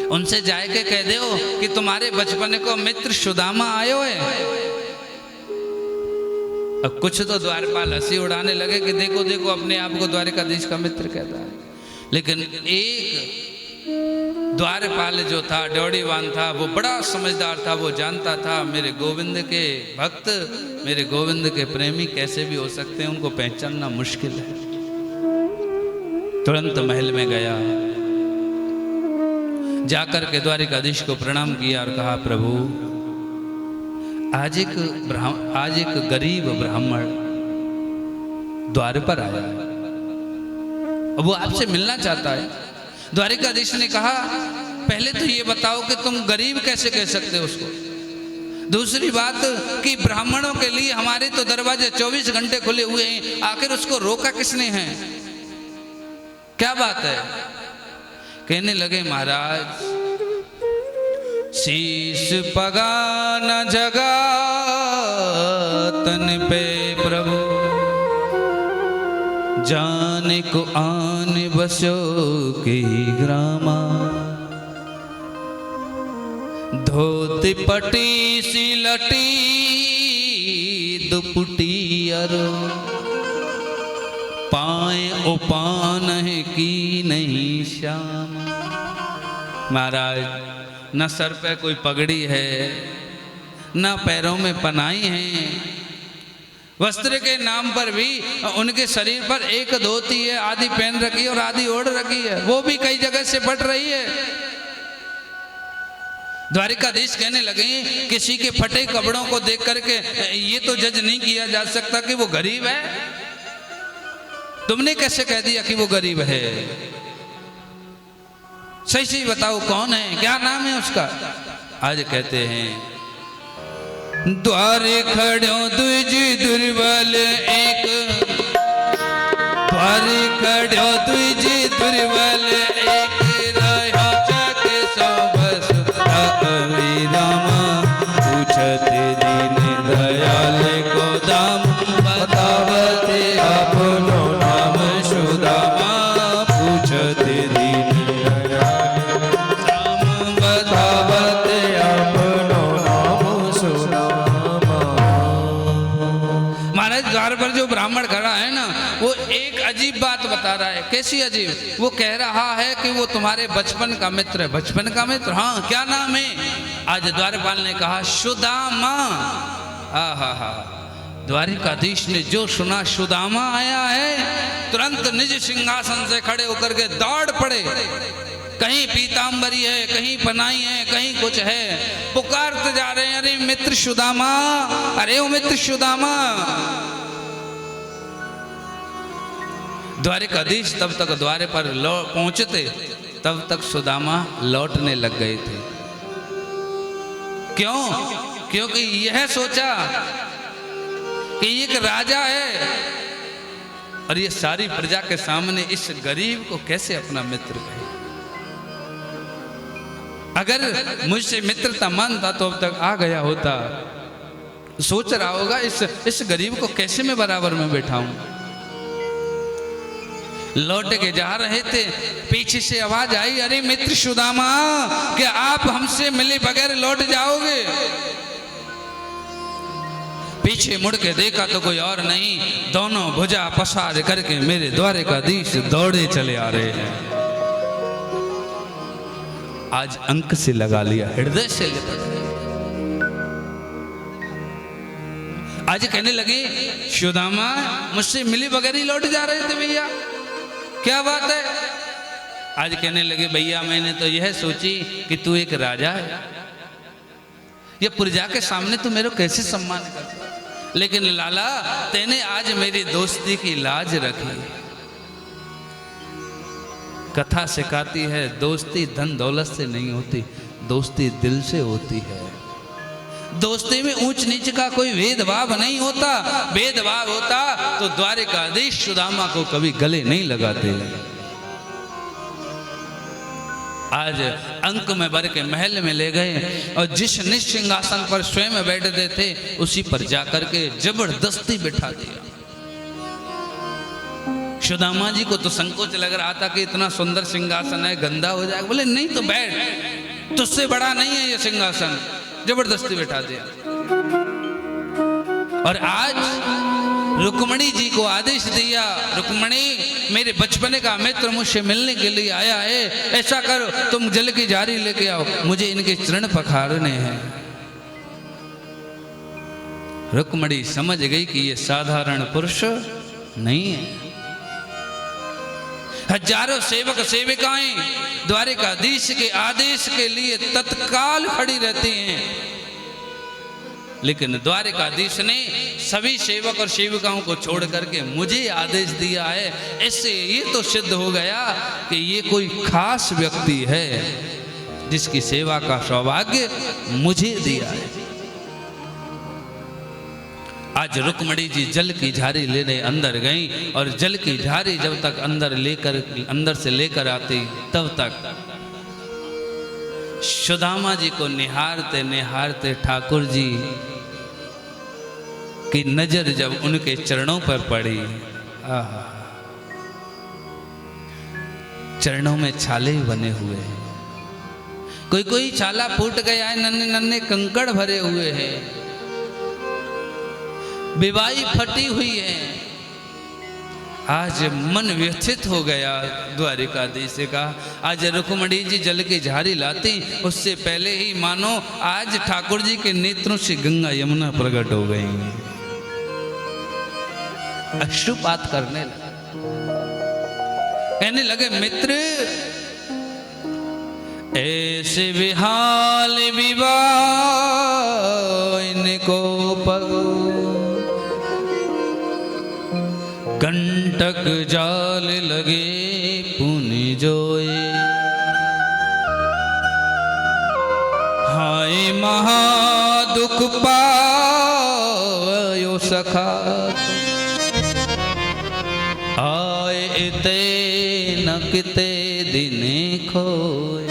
उनसे जाए के कह दो कि तुम्हारे बचपन को मित्र सुदामा आयो है। अब कुछ तो द्वारपाल हंसी उड़ाने लगे कि देखो देखो अपने आप को द्वारिकाधीश का मित्र कहता है। लेकिन एक द्वारपाल जो था, ड्योढ़ीवान था, वो बड़ा समझदार था। वो जानता था मेरे गोविंद के भक्त, मेरे गोविंद के प्रेमी कैसे भी हो सकते हैं, उनको पहचानना मुश्किल है। तुरंत महल में गया, जाकर के द्वारिकाधीश को प्रणाम किया और कहा, प्रभु आज एक गरीब ब्राह्मण द्वार पर आया है, वो आपसे मिलना चाहता है। द्वारिकाधीश ने कहा, पहले तो ये बताओ कि तुम गरीब कैसे कह सकते हो उसको? दूसरी बात कि ब्राह्मणों के लिए हमारे तो दरवाजे 24 घंटे खुले हुए हैं, आखिर उसको रोका किसने है? क्या बात है? कहने लगे, महाराज शीश पगा न जगा तन पे प्रभु, जाने को आन बसो की ग्रामा, धोती पटी सी लटी दुपटी अरो, पाए उपान है की नहीं श्याम। महाराज न सर पे कोई पगड़ी है, न पैरों में पनाई है, वस्त्र के नाम पर भी उनके शरीर पर एक धोती है, आधी पहन रखी है और आधी ओढ़ रखी है, वो भी कई जगह से फट रही है। द्वारिकाधीश कहने लगे, किसी के फटे कपड़ों को देख करके ये तो जज नहीं किया जा सकता कि वो गरीब है। तुमने कैसे कह दिया कि वो गरीब है? सही सही बताओ कौन है, क्या नाम है उसका? आज कहते हैं, द्वारे खड़ो द्विज दुर्बल एक, द्वारे खड़ो द्विज दुर्बल एक, रहो चक सो बस रामा, पूछत दीन दयाल को दाम, बतावते अपनो नाम सुदामा, पूछत दीन पर जो ब्राह्मण खड़ा है ना, वो एक अजीब बात बता बता रहा है। कैसी अजीब, वो कह रहा है कि वो तुम्हारे बचपन का मित्र है। बचपन का मित्र? हाँ, क्या नाम है? आज द्वारपाल ने कहा सुदामा। आहा, द्वारिकाधीश ने जो सुना सुदामा आया है, तुरंत निज सिंहासन से खड़े होकर के दौड़ पड़े। कहीं पीतांबरी है, कहीं पनाई है, कहीं कुछ है, पुकारते जा रहे हैं, अरे मित्र सुदामा, अरे ओ मित्र सुदामा। द्वारिकाधीश तब तक द्वारे पर पहुंचते, तब तक सुदामा लौटने लग गए थे। क्यों? क्योंकि यह सोचा कि एक राजा है और ये सारी प्रजा के सामने इस गरीब को कैसे अपना मित्र कहे। अगर मुझसे मित्रता मानता तो अब तक आ गया होता। सोच रहा होगा इस गरीब को कैसे मैं बराबर में बैठाऊं। लौट के जा रहे थे, पीछे से आवाज आई, अरे मित्र सुदामा, क्या आप हमसे मिले बगैर लौट जाओगे? पीछे मुड़ के देखा तो कोई और नहीं, दोनों भुजा पसार करके मेरे द्वारिकाधीश दौड़े चले आ रहे हैं। आज अंक से लगा लिया, हृदय से लिपट गए। आज कहने लगे, सुदामा मुझसे मिले बगैर ही लौट जा रहे थे भैया, क्या बात है? आज कहने लगे, भैया मैंने तो यह सोची कि तू एक राजा है, ये प्रजा के सामने तू मेरे कैसे सम्मान करता, लेकिन लाला तेने आज मेरी दोस्ती की लाज रखी। कथा सिखाती है, दोस्ती धन दौलत से नहीं होती, दोस्ती दिल से होती है। दोस्ती में ऊंच नीच का कोई भेदभाव नहीं होता। भेदभाव होता तो द्वारिकाधीश सुदामा को कभी गले नहीं लगाते। आज अंक में भर के महल में ले गए और जिस निसिंहासन पर स्वयं बैठते थे उसी पर जाकर के जबरदस्ती बिठा दिया। सुदामा जी को तो संकोच लग रहा था कि इतना सुंदर सिंहासन है, गंदा हो जाएगा। बोले नहीं तो बैठ, तुझसे बड़ा नहीं है ये सिंहासन। जबरदस्ती बैठा दिया। और आज रुक्मणी जी को आदेश दिया, रुक्मणी मेरे बचपन का मित्र मुझसे मिलने के लिए आया है, ऐसा करो तुम जल की जारी लेके आओ, मुझे इनके चरण पखारने हैं। रुक्मणी समझ गई कि ये साधारण पुरुष नहीं है। हजारों सेवक सेविकाएं द्वारिकाधीश के आदेश के लिए तत्काल खड़ी रहती हैं, लेकिन द्वारिकाधीश ने सभी सेवक और सेविकाओं को छोड़ करके मुझे आदेश दिया है। इससे ये तो सिद्ध हो गया कि ये कोई खास व्यक्ति है जिसकी सेवा का सौभाग्य मुझे दिया है। आज रुक्मणी जी जल की झारी लेने अंदर गई और जल की झारी जब तक अंदर से लेकर आती तब तक सुदामा जी को निहारते निहारते ठाकुर जी की नजर जब उनके चरणों पर पड़ी, आहा, चरणों में छाले बने हुए हैं, कोई कोई छाला फूट गया है, नन्हे नन्हे कंकड़ भरे हुए हैं, विवाही फटी हुई है। आज मन व्यथित हो गया द्वारिकाधीश का। आज रुक्मणी जी जल की झारी लाती उससे पहले ही मानो आज ठाकुर जी के नेत्रों से गंगा यमुना प्रकट हो गई, अश्रुपात करने लगे। कहने लगे, मित्र ऐसे विहाल विवाह इनको पगो, कंटक जाल लगे पुनि जोए, हाय महादुख पायो सखा, आए इते न किते दिने खोए,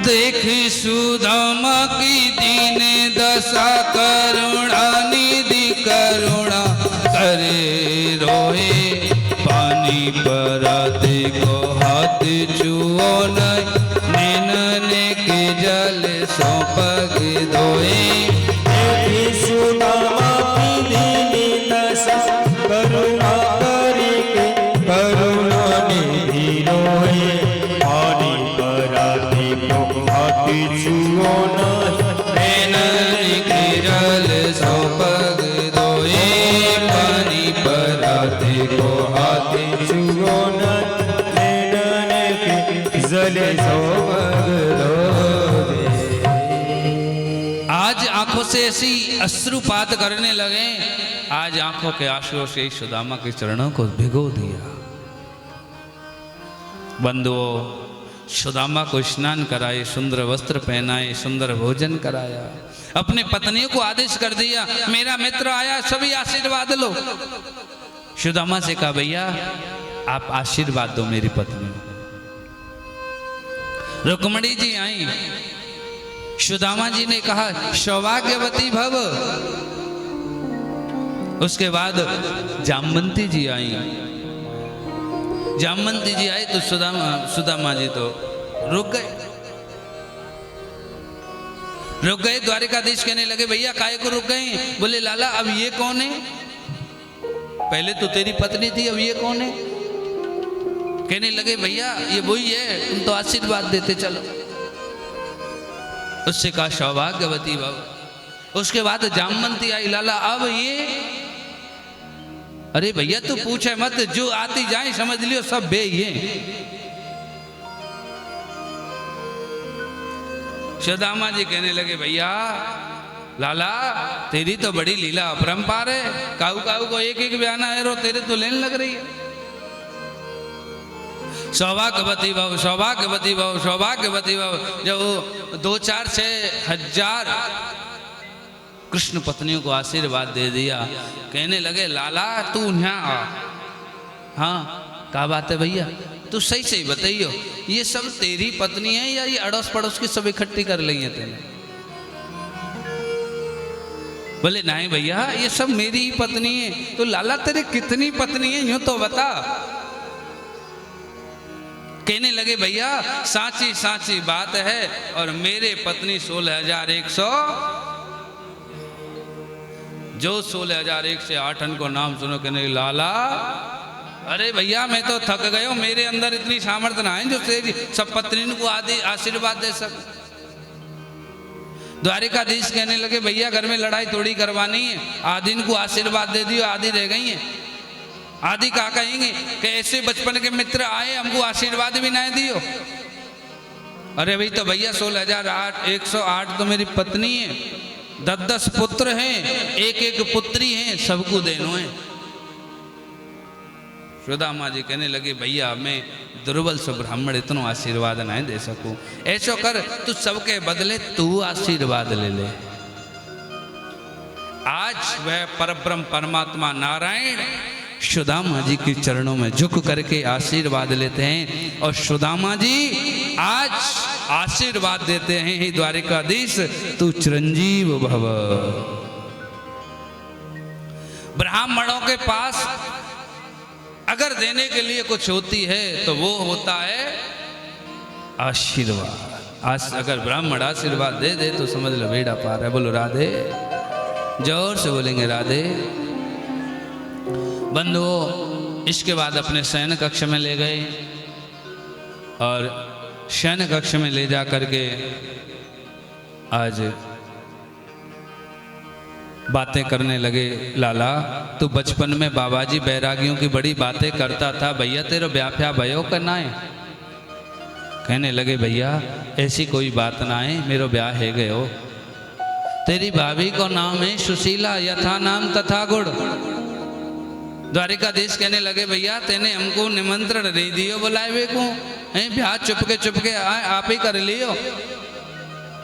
देख सुदामा की दीन दशा, करुणा निधि करुणा करे रोए, पानी पराते को हाथ छुओ नैनने के जल सो पग धोए, सुदामा की दीन दशा हाथी को हाथी छुओ न नैनन के जले सो मगरोरे। आज आंखों से ऐसी अश्रुपात करने लगे, आज आंखों के आंसुओं से सुदामा के चरणों को भिगो दिया। बंधुओं, सुदामा को स्नान कराए, सुंदर वस्त्र पहनाए, सुंदर भोजन कराया, अपने पत्नियों को आदेश कर दिया, मेरा मित्र आया, सभी आशीर्वाद लो। सुदामा से कहा, भैया आप आशीर्वाद दो मेरी पत्नी। रुक्मणी जी आई, सुदामा जी ने कहा सौभाग्यवती भव। उसके बाद जामवंती जी आई, जामवंती जी आई तो सुदामा जी तो रुक गए। द्वारिकाधीश कहने लगे, भैया काहे को रुक गए? बोले लाला अब ये कौन है? पहले तो तेरी पत्नी थी, अब ये कौन है? कहने लगे भैया ये वही है, तुम तो आशीर्वाद देते चलो। उससे कहा सौभाग्यवती भव। उसके बाद जामवंती आई, लाला अब ये? अरे भैया तू पूछे मत, जो आती जाए समझ लियो सब बे ही हैं। सुदामा जी कहने लगे, भैया लाला तेरी तो बड़ी लीला अपरंपार है, काऊ काऊ को एक एक बयाना है रो, तेरे तो लेने लग रही है। सौभाग्यवती भव, सौभाग्यवती भव, सौभाग्यवती भव। जब 2-4-6 कृष्ण पत्नियों को आशीर्वाद दे दिया, कहने लगे लाला तू यहाँ आ। हाँ क्या बात है भैया, तू सही सही बताइयो, ये सब तेरी पत्नी है या ये अड़ोस पड़ोस की सब इकट्ठी कर ली है तेने? बोले नहीं भैया ये सब मेरी ही पत्नी है। तो लाला तेरे कितनी पत्नी है यूं तो बता। कहने लगे भैया साची साची बात है, और मेरे पत्नी 16,100, जो 16,001 से 8 को नाम सुनो। कहने लगे लाला अरे भैया मैं तो थक गयो, मेरे अंदर इतनी सामर्थ्य ना है जो तेरी सब पत्नी को आदि आशीर्वाद दे सक। द्वारिकाधीश कहने लगे भैया घर में लड़ाई थोड़ी करवानी है, आदि को आशीर्वाद दे दियो, आदि रह गई है। आदि क्या कहेंगे कि ऐसे बचपन के मित्र आए हमको आशीर्वाद भी ना दियो। अरे भाई तो भैया 16,108 तो मेरी पत्नी है, 10-10 पुत्र हैं, एक पुत्री हैं, सबको देनो है। सुदामा जी कहने लगे भैया मैं दुर्बल से ब्राह्मण इतना आशीर्वाद नहीं दे सकूं, ऐसा कर तू सबके बदले तू आशीर्वाद ले ले। आज वह परब्रह्म परमात्मा नारायण सुदामा जी के चरणों में झुक करके आशीर्वाद लेते हैं, और सुदामा जी आज आशीर्वाद देते हैं, हे द्वारिकाधीश तू चिरंजीव भव। ब्राह्मणों के पास अगर देने के लिए कुछ होती है तो वो होता है आशीर्वाद। अगर ब्राह्मण आशीर्वाद दे दे तो समझ लो बेड़ा पार है। बोलो राधे, जोर से बोलेंगे राधे। बंधुओं इसके बाद अपने शयन कक्ष में ले गए, और शयन कक्ष में ले जा करके आज बातें करने लगे। लाला तू बचपन में बाबाजी बैरागियों की बड़ी बातें करता था, भैया तेरा ब्याह भयो करना है? कहने लगे भैया ऐसी कोई बात ना है, मेरो ब्याह है गयो। तेरी भाभी को नाम है सुशीला, यथा नाम तथा गुण। द्वारिकाधीश कहने लगे भैया तेने हमको निमंत्रण नहीं दियो बुलाए को, हैं ब्याह चुपके आप ही कर लियो।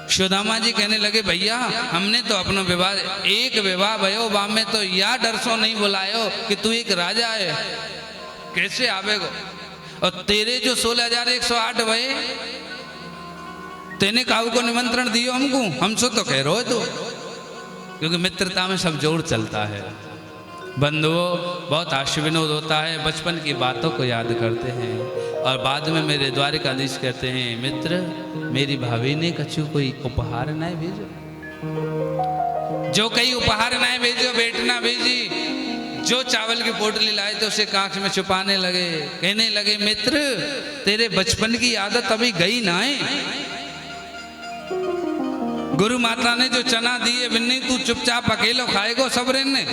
सुदामा जी कहने लगे भैया हमने तो अपना विवाह, एक विवाह भयो बा में तो या डर सो नहीं बुलायो कि तू एक राजा है, कैसे आवेगो? और तेरे जो 16,108 भये तेने काऊ को निमंत्रण दियो हमको, हमसे तो कह रहे हो तो, क्योंकि मित्रता में सब जोड़ चलता है। बंधुओं बहुत हास्य विनोद होता है, बचपन की बातों को याद करते हैं, और बाद में मेरे द्वारिकाधीश कहते हैं मित्र मेरी भाभी ने कछु कोई उपहार नहीं भेजो, जो कई उपहार नहीं भेजो, बेटना भेजी, जो चावल की पोटली लाए तो उसे कांच में छुपाने लगे। कहने लगे मित्र तेरे बचपन की आदत अभी गई ना है, गुरु माता ने जो चना दिए बिन्नी तू चुपचाप अकेलो खाएगो सब रहने।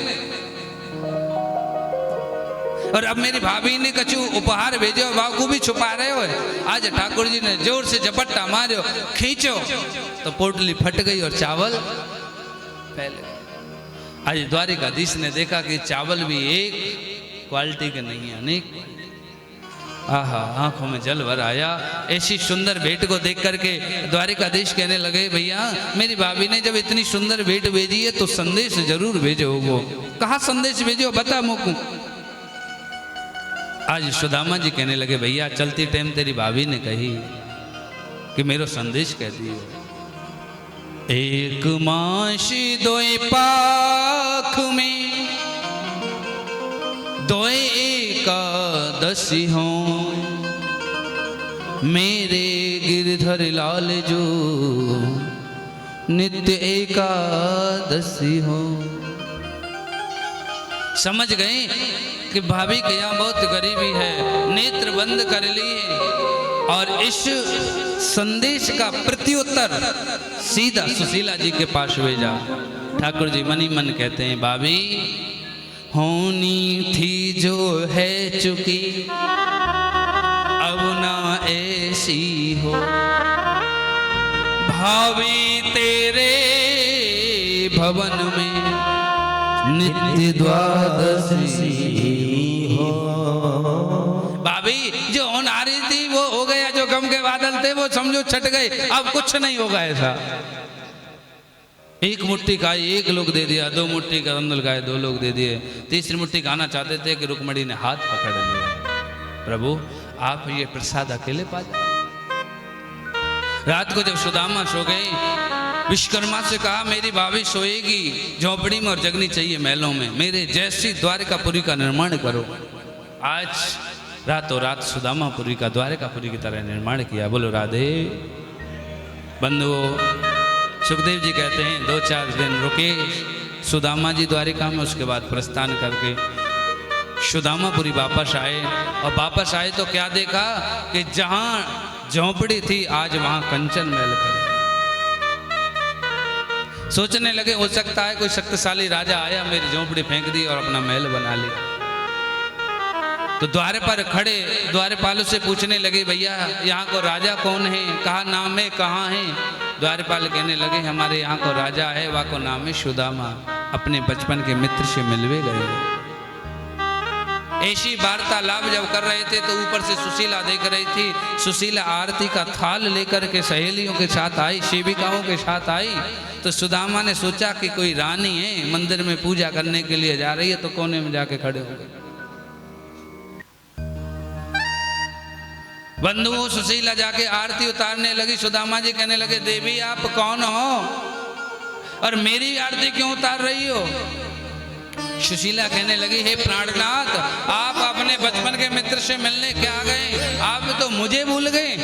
और अब मेरी भाभी ने कछु उपहार भेजो, बाबू भी छुपा रहे हो। आज ठाकुर जी ने जोर से झपट्टा मारो, खींचो तो पोटली फट गई और चावल फैल गए। आज द्वारिकाधीश ने देखा कि चावल भी एक क्वालिटी के नहीं है, अनेक। आहा, आंखों में जल भर आया। ऐसी सुंदर भेंट को देख करके द्वारिकाधीश कहने लगे, भैया मेरी भाभी ने जब इतनी सुंदर भेंट भेजी है तो संदेश जरूर भेजो। वो कहा संदेश भेजो, बता मुकू। आज सुदामा जी कहने लगे, भैया चलती टाइम तेरी भाभी ने कही कि मेरो संदेश कह दियो। एक मासी दोई पाख में दोए एकादशी हो, मेरे गिरधर लाल जो नित्य एकादशी हो। समझ गए कि भाभी के यहाँ बहुत गरीबी है, नेत्र बंद कर लिए और इस संदेश का प्रत्युत्तर सीधा सुशीला जी के पास भेजा। ठाकुर जी मनी मन कहते हैं, भाभी होनी थी जो है चुकी, अब ना ऐसी हो। भाभी तेरे भवन में नित्य द्वादशी हो। भाभी जो होन आ रही थी वो हो गया, जो गम के बादल थे वो समझो छट गए, अब कुछ नहीं होगा ऐसा। एक मुट्ठी खाई, एक लोग दे दिया, दो मुट्ठी का रंदल खाए, दो लोग दे दिए, तीसरी मुट्ठी खाना चाहते थे कि रुक्मणी ने हाथ पकड़ लिया, प्रभु आप ये प्रसाद अकेले पा जाए। रात को जब सुदामा सो गए, विश्वकर्मा से कहा मेरी भाभी सोएगी झोपड़ी में और जगनी चाहिए महलों में, मेरे जैसी द्वारिकापुरी का निर्माण करो। आज रातों रात सुदामापुरी का द्वारिकापुरी की तरह निर्माण किया। बोलो राधे। बंधुओं, सुखदेव जी कहते हैं 2-4 दिन रुके सुदामा जी द्वारिका में, उसके बाद प्रस्थान करके सुदामापुरी वापस आए। और वापस आए तो क्या देखा कि जहां झोंपड़ी थी आज वहां कंचन महल खड़े। सोचने लगे हो सकता है कोई शक्तिशाली राजा आया, मेरी झोंपड़ी फेंक दी और अपना महल बना लिया। तो द्वार पर खड़े द्वारपालों से पूछने लगे, भैया यहाँ को राजा कौन है, कहा नाम है, कहाँ है। द्वारपाल कहने लगे हमारे यहाँ को राजा है, वह को नाम है सुदामा, अपने बचपन के मित्र से मिलवे गए। ऐसी वार्तालाप जब कर रहे थे तो ऊपर से सुशीला देख रही थी। सुशीला आरती का थाल लेकर के सहेलियों के साथ आई, सेविकाओं के साथ आई। तो सुदामा ने सोचा कि कोई रानी है, मंदिर में पूजा करने के लिए जा रही है, तो कोने में जाके खड़े हो गए। बंधुओं, सुशीला जाके आरती उतारने लगी। सुदामा जी कहने लगे, देवी आप कौन हो और मेरी आरती क्यों उतार रही हो। सुशीला कहने लगी, हे प्राणनाथ, आप अपने बचपन के मित्र से मिलने क्या गए, आप तो मुझे भूल गए।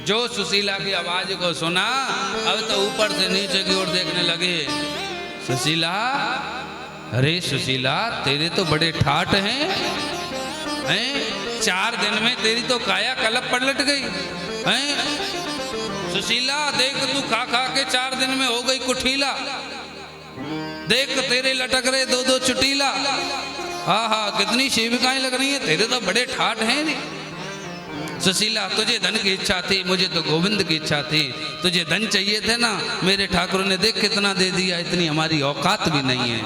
जो सुशीला की आवाज को सुना, अब तो ऊपर से नीचे की ओर देखने लगे। सुशीला, अरे सुशीला तेरे तो बड़े ठाठ हैं? 4 दिन में तेरी तो काया कलप पलट गई हैं। सुशीला देख, तू खा खा के 4 दिन में हो गई कुठीला। देख तेरे लटक रहे 2-2 चुटीला। हाँ हाँ, कितनी सेविकाएं लग रही हैं, तेरे तो बड़े ठाठ हैं रे। सुशीला, तुझे धन की इच्छा थी, मुझे तो गोविंद की इच्छा थी। तुझे धन चाहिए थे ना, मेरे ठाकुर ने देख कितना दे दिया, इतनी हमारी औकात भी नहीं है।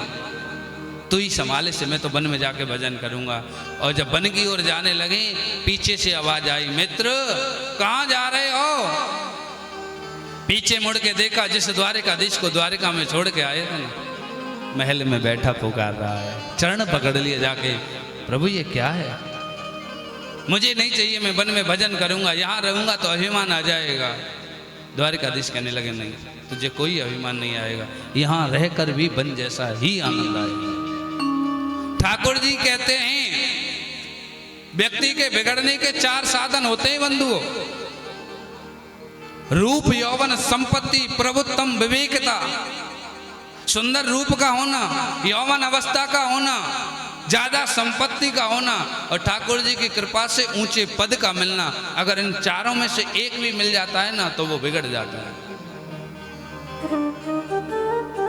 तू ही संभाले से मैं तो वन में जाके भजन करूंगा। और जब वन की ओर जाने लगे, पीछे से आवाज आई, मित्र कहाँ जा रहे हो। पीछे मुड़ के देखा, जिस द्वारिकाधीश को द्वारिका में छोड़ के आए थे, महल में बैठा पुकार रहा है। चरण पकड़ लिए जाके, प्रभु ये क्या है, मुझे नहीं चाहिए, मैं वन में भजन करूंगा, यहाँ रहूंगा तो अभिमान आ जाएगा। द्वारिकाधीश कहने लगे, नहीं तुझे कोई अभिमान नहीं आएगा, यहाँ रहकर भी वन जैसा ही आनंद आएगा। ठाकुर जी कहते हैं व्यक्ति के बिगड़ने के 4 साधन होते हैं बंधुओं, रूप, यौवन, संपत्ति, प्रभुत्तम, विवेकता। सुंदर रूप का होना, यौवन अवस्था का होना, ज्यादा संपत्ति का होना और ठाकुर जी की कृपा से ऊंचे पद का मिलना। अगर इन चारों में से एक भी मिल जाता है ना तो वो बिगड़ जाता है।